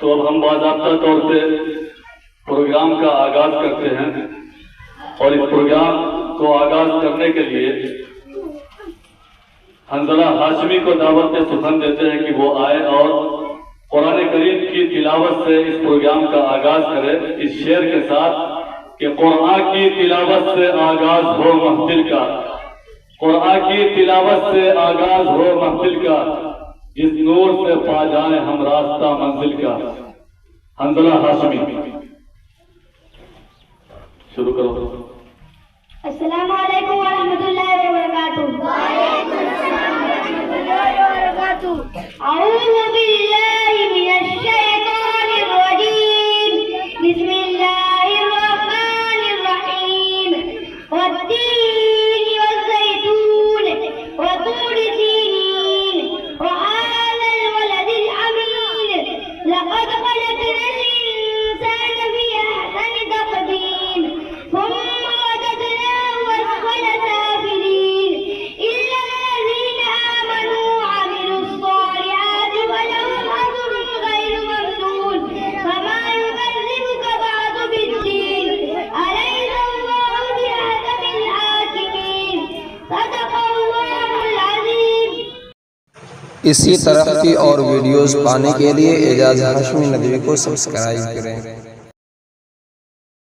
तो अब हम बाज़ाब्ता तौर से प्रोग्राम का आगाज करते हैं और इस प्रोग्राम को आगाज करने के लिए हंजला हाशमी को दावत सुखन देते हैं कि वो आए और कुरान करीम की तिलावत से इस प्रोग्राम का आगाज करें इस शेर के साथ कि कुरान की तिलावत से आगाज हो महफिल का, कुरान की तिलावत से आगाज हो महफिल का, जिस नूर से पा जाए हम रास्ता मंजिल का। हंजला हाशमी, शुरू करो। अस्सलामु अलैकुम व रहमतुल्लाहि व बरकातुहू। वालेकुम अस्सलाम व रहमतुल्लाहि व बरकातुहू। अऊज़ु बिल्लाहि मिनश शैतानिर रजीम। बिस्मिल्लाहिर रहमानिर रहीम। वत्तीनि वज़्ज़ैतून व तूरि सीनीन व हाज़ल वलदिल अमीन। लक़द खलक़नल इंसाना फ़ी अहसनि तक़वीम। इसी तरह की और वीडियोज़ पाने के लिए एजाज हाशमी नदवी को सब्सक्राइब करें।